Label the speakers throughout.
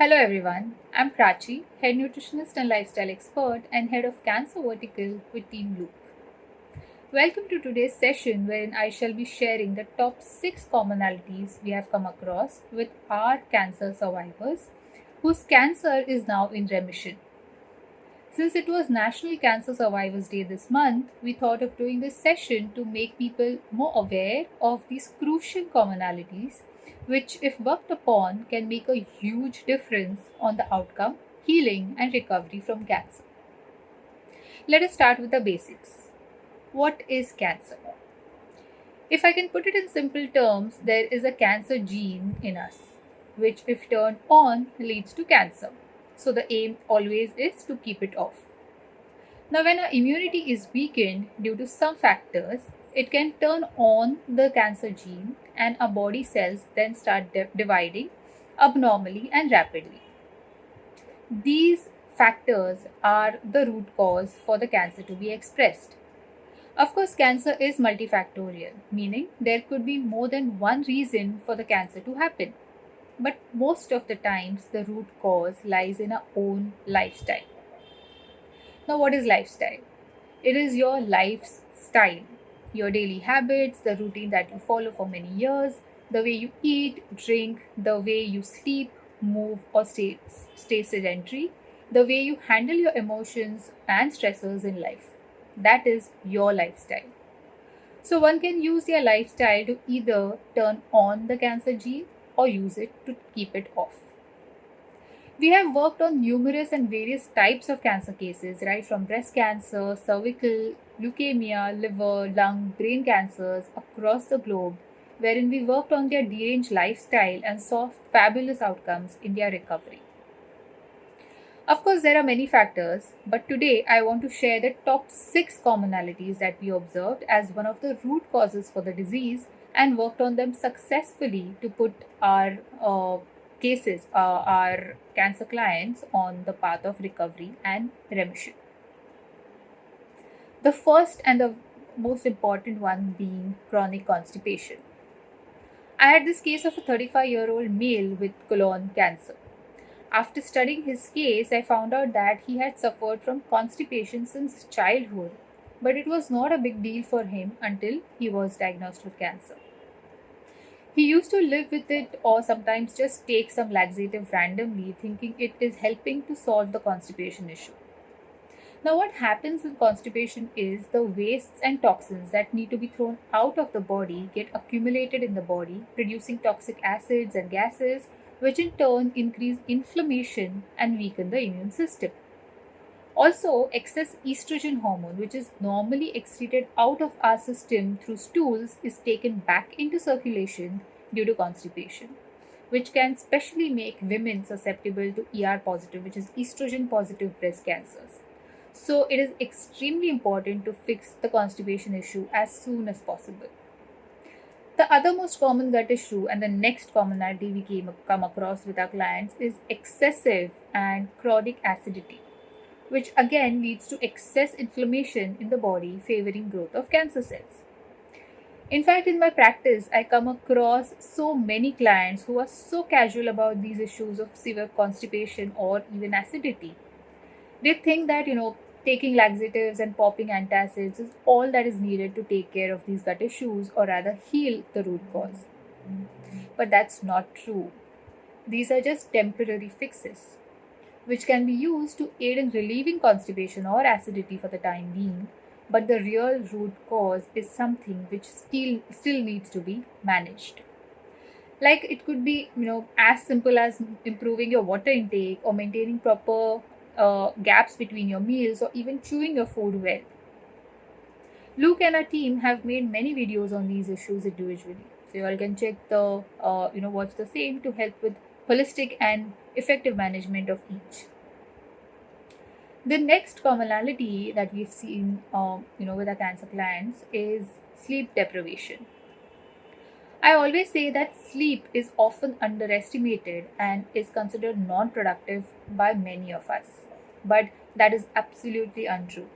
Speaker 1: Hello everyone, I'm Prachi, head nutritionist and lifestyle expert and head of cancer vertical with Team Loop. Welcome to today's session wherein I shall be sharing the top 6 commonalities we have come across with our cancer survivors whose cancer is now in remission. Since it was National Cancer Survivors Day this month, we thought of doing this session to make people more aware of these crucial commonalities, which, if worked upon, can make a huge difference on the outcome, healing, and recovery from cancer. Let us start with the basics. What is cancer? If I can put it in simple terms, there is a cancer gene in us, which, if turned on, leads to cancer. So the aim always is to keep it off. Now, when our immunity is weakened due to some factors, it can turn on the cancer gene and our body cells then start dividing abnormally and rapidly. These factors are the root cause for the cancer to be expressed. Of course, cancer is multifactorial, meaning there could be more than one reason for the cancer to happen. But most of the times, the root cause lies in our own lifestyle. Now, what is lifestyle? It is your life's style, your daily habits, the routine that you follow for many years, the way you eat, drink, the way you sleep, move, or stay sedentary, the way you handle your emotions and stressors in life. That is your lifestyle. So, one can use their lifestyle to either turn on the cancer gene or use it to keep it off. We have worked on numerous and various types of cancer cases, right from breast cancer, cervical, leukemia, liver, lung, brain cancers across the globe, wherein we worked on their deranged lifestyle and saw fabulous outcomes in their recovery. Of course, there are many factors, but today I want to share the top 6 commonalities that we observed as one of the root causes for the disease and worked on them successfully to put our our cancer clients on the path of recovery and remission. The first and the most important one being chronic constipation. I had this case of a 35-year-old male with colon cancer. After studying his case, I found out that he had suffered from constipation since childhood, but it was not a big deal for him until he was diagnosed with cancer. He used to live with it or sometimes just take some laxative randomly, thinking it is helping to solve the constipation issue. Now, what happens with constipation is the wastes and toxins that need to be thrown out of the body get accumulated in the body, producing toxic acids and gases, which in turn increase inflammation and weaken the immune system. Also, excess estrogen hormone, which is normally excreted out of our system through stools, is taken back into circulation due to constipation, which can especially make women susceptible to ER positive, which is estrogen positive breast cancers. So, it is extremely important to fix the constipation issue as soon as possible. The other most common gut issue and the next commonality we come across with our clients is excessive and chronic acidity, which again leads to excess inflammation in the body, favoring growth of cancer cells. In fact, in my practice, I come across so many clients who are so casual about these issues of severe constipation or even acidity. They think that, taking laxatives and popping antacids is all that is needed to take care of these gut issues or rather heal the root cause. But that's not true. These are just temporary fixes, which can be used to aid in relieving constipation or acidity for the time being, but the real root cause is something which still needs to be managed. Like it could be, as simple as improving your water intake or maintaining proper gaps between your meals or even chewing your food well. Luke and our team have made many videos on these issues individually. So you all can check watch the same to help with holistic and effective management of each. The next commonality that we've seen, with our cancer clients is sleep deprivation. I always say that sleep is often underestimated and is considered non-productive by many of us, but that is absolutely untrue.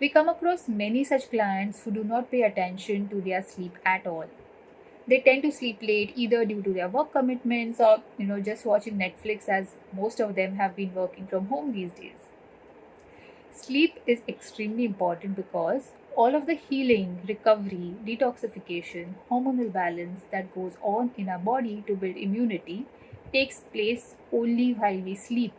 Speaker 1: We come across many such clients who do not pay attention to their sleep at all. They tend to sleep late either due to their work commitments or just watching Netflix, as most of them have been working from home these days. Sleep is extremely important because all of the healing, recovery, detoxification, hormonal balance that goes on in our body to build immunity takes place only while we sleep.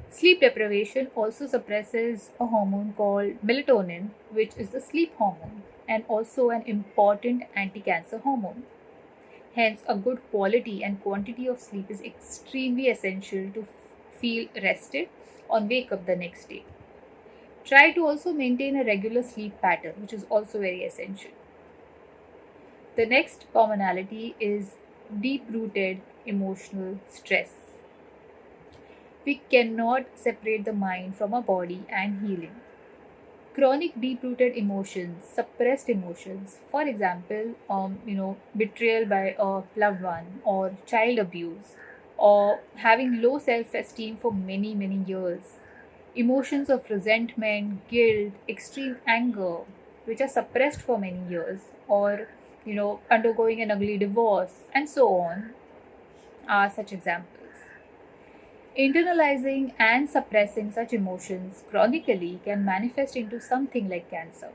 Speaker 1: Sleep deprivation also suppresses a hormone called melatonin, which is the sleep hormone and also an important anti cancer hormone. Hence, a good quality and quantity of sleep is extremely essential to feel rested or wake up the next day. Try to also maintain a regular sleep pattern, which is also very essential. The next commonality is deep rooted emotional stress. We cannot separate the mind from our body and healing. Chronic deep rooted emotions, suppressed emotions, for example, betrayal by a loved one, or child abuse, or having low self esteem for many, many years, emotions of resentment, guilt, extreme anger, which are suppressed for many years, or undergoing an ugly divorce, and so on, are such examples. Internalizing and suppressing such emotions chronically can manifest into something like cancer,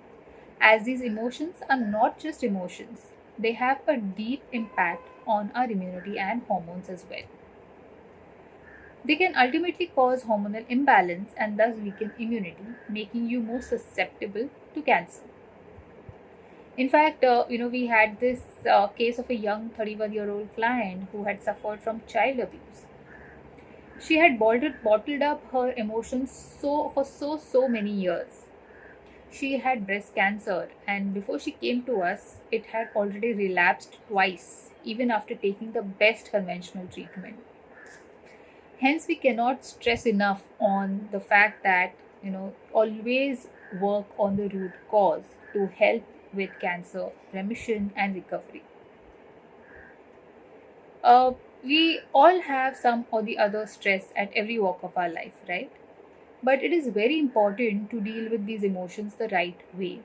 Speaker 1: as these emotions are not just emotions, they have a deep impact on our immunity and hormones as well. They can ultimately cause hormonal imbalance and thus weaken immunity, making you more susceptible to cancer. In fact, we had this case of a young 31-year-old client who had suffered from child abuse. She had bottled up her emotions so many years. She had breast cancer, and before she came to us, it had already relapsed twice, even after taking the best conventional treatment. Hence, we cannot stress enough on the fact that always work on the root cause to help with cancer remission and recovery. We all have some or the other stress at every walk of our life, right? But it is very important to deal with these emotions the right way.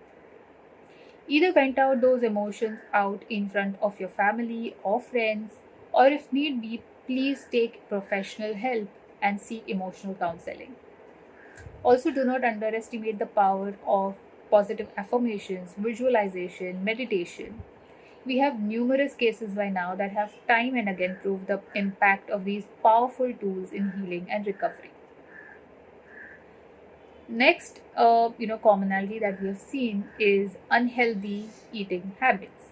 Speaker 1: Either vent out those emotions out in front of your family or friends, or if need be, please take professional help and seek emotional counseling. Also, do not underestimate the power of positive affirmations, visualization, meditation. We have numerous cases by now that have time and again proved the impact of these powerful tools in healing and recovery. Next, commonality that we have seen is unhealthy eating habits.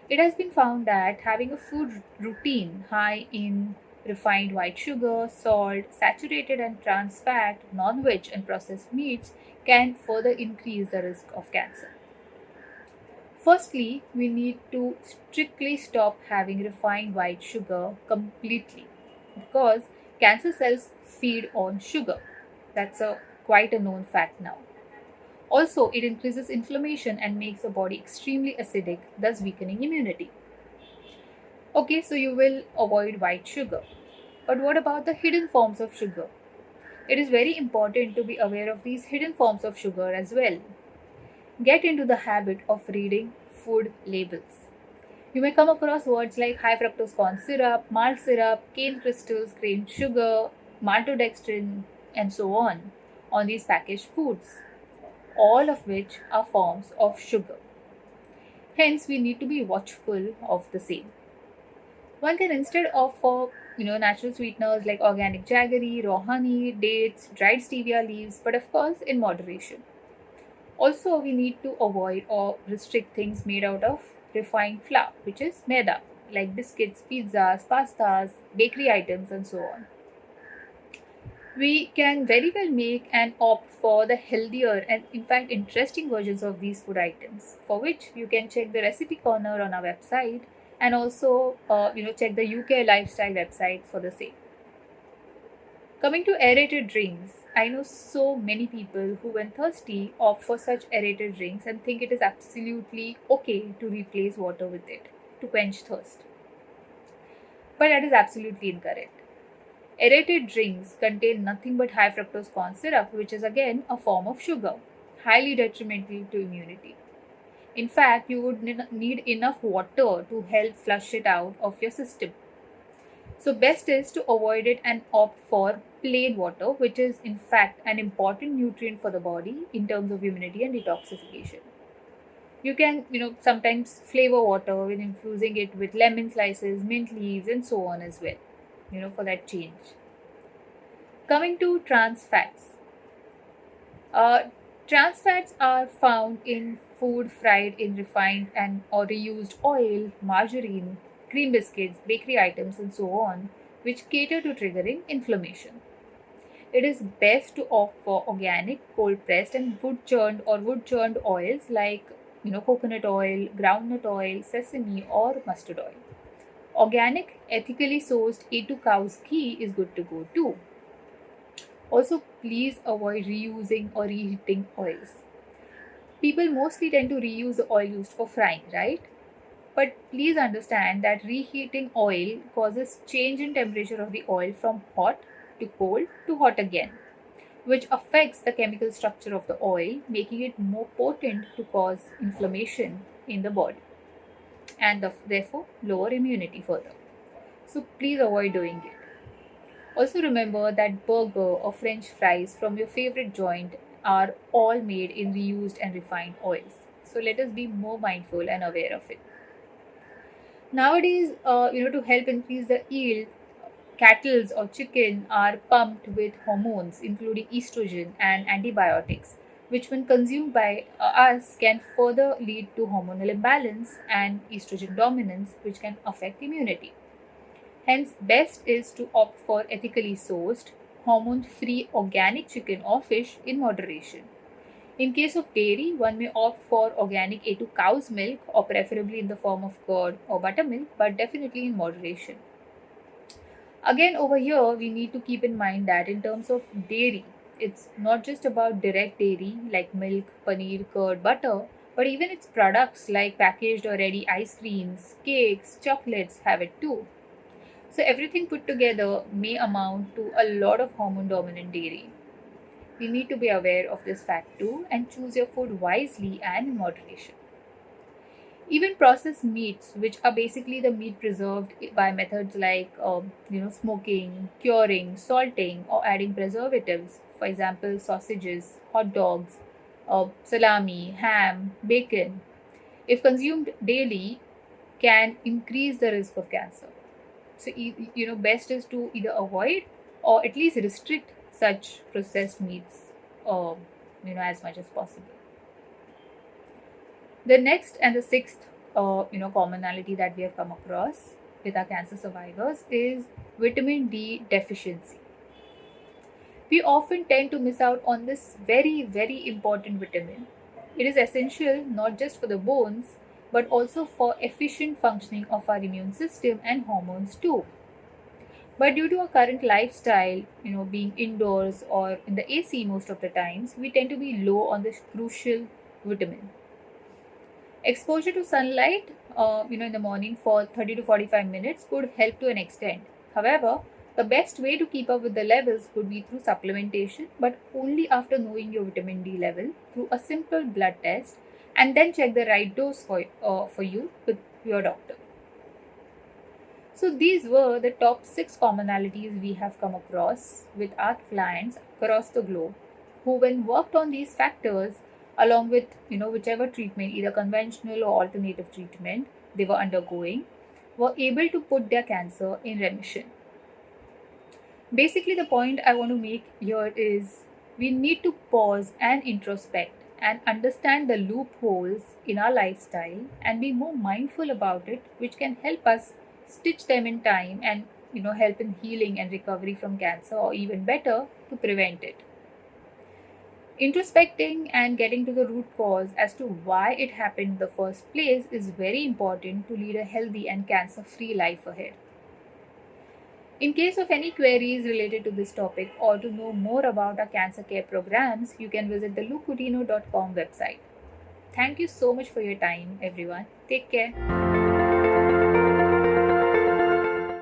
Speaker 1: It has been found that having a food routine high in refined white sugar, salt, saturated and trans fat, non-veg and processed meats can further increase the risk of cancer. Firstly, we need to strictly stop having refined white sugar completely because cancer cells feed on sugar. That's a quite a known fact now. Also, it increases inflammation and makes the body extremely acidic, thus weakening immunity. Okay, so you will avoid white sugar. But what about the hidden forms of sugar? It is very important to be aware of these hidden forms of sugar as well. Get into the habit of reading food labels. You may come across words like high fructose corn syrup, cane crystals, grain sugar, maltodextrin, and so on these packaged foods, all of which are forms of sugar. Hence, we need to be watchful of the same. One can instead opt for natural sweeteners like organic jaggery, raw honey, dates, dried stevia leaves, but of course in moderation. Also, we need to avoid or restrict things made out of refined flour, which is maida, like biscuits, pizzas, pastas, bakery items, and so on. We can very well make and opt for the healthier and in fact interesting versions of these food items, for which you can check the recipe corner on our website and also check the UK lifestyle website for the same. Coming to aerated drinks, I know so many people who, when thirsty, opt for such aerated drinks and think it is absolutely okay to replace water with it to quench thirst. But that is absolutely incorrect. Aerated drinks contain nothing but high fructose corn syrup, which is again a form of sugar, highly detrimental to immunity. In fact, you would need enough water to help flush it out of your system. So best is to avoid it and opt for plain water, which is in fact an important nutrient for the body in terms of immunity and detoxification. You can, sometimes flavor water with infusing it with lemon slices, mint leaves, and so on as well, for that change. Coming to trans fats. Uh, Trans fats are found in food fried in refined and or reused oil, margarine, cream biscuits, bakery items, and so on, which cater to triggering inflammation. It is best to opt for organic, cold pressed, and wood churned oils like coconut oil, groundnut oil, sesame, or mustard oil. Organic, ethically sourced A2 cow's ghee is good to go too. Also, please avoid reusing or reheating oils. People mostly tend to reuse the oil used for frying, right? But please understand that reheating oil causes change in temperature of the oil from hot to cold to hot again, which affects the chemical structure of the oil, making it more potent to cause inflammation in the body and therefore lower immunity further. So please avoid doing it. Also remember that burger or french fries from your favorite joint are all made in reused and refined oils. So let us be more mindful and aware of it. Nowadays, to help increase the yield, cattle or chicken are pumped with hormones, including estrogen and antibiotics, which, when consumed by us, can further lead to hormonal imbalance and estrogen dominance, which can affect immunity. Hence, best is to opt for ethically sourced, hormone free organic chicken or fish in moderation. In case of dairy, one may opt for organic A2 cow's milk or preferably in the form of curd or buttermilk, but definitely in moderation. Again, over here, we need to keep in mind that in terms of dairy, it's not just about direct dairy like milk, paneer, curd, butter, but even its products like packaged or ready ice creams, cakes, chocolates have it too. So, everything put together may amount to a lot of hormone dominant dairy. We need to be aware of this fact too and choose your food wisely and in moderation. Even processed meats, which are basically the meat preserved by methods like smoking, curing, salting, or adding preservatives, for example, sausages, hot dogs, salami, ham, bacon, if consumed daily, can increase the risk of cancer. So, best is to either avoid or at least restrict such processed meats, as much as possible. The next and the sixth, commonality that we have come across with our cancer survivors is vitamin D deficiency. We often tend to miss out on this very, very important vitamin. It is essential not just for the bones, but also for efficient functioning of our immune system and hormones too. But due to our current lifestyle, being indoors or in the AC most of the times, we tend to be low on this crucial vitamin. Exposure to sunlight, in the morning for 30 to 45 minutes could help to an extent. However, the best way to keep up with the levels would be through supplementation, but only after knowing your vitamin D level through a simple blood test, and then check the right dose for you with your doctor. So these were the top 6 commonalities we have come across with our clients across the globe who, when worked on these factors along with whichever treatment, either conventional or alternative treatment they were undergoing, were able to put their cancer in remission. Basically, the point I want to make here is we need to pause and introspect and understand the loopholes in our lifestyle and be more mindful about it, which can help us stitch them in time and help in healing and recovery from cancer, or even better, to prevent it. Introspecting and getting to the root cause as to why it happened in the first place is very important to lead a healthy and cancer-free life ahead. In case of any queries related to this topic or to know more about our cancer care programs, you can visit the Coutinho.com website. Thank you so much for your time, everyone. Take care.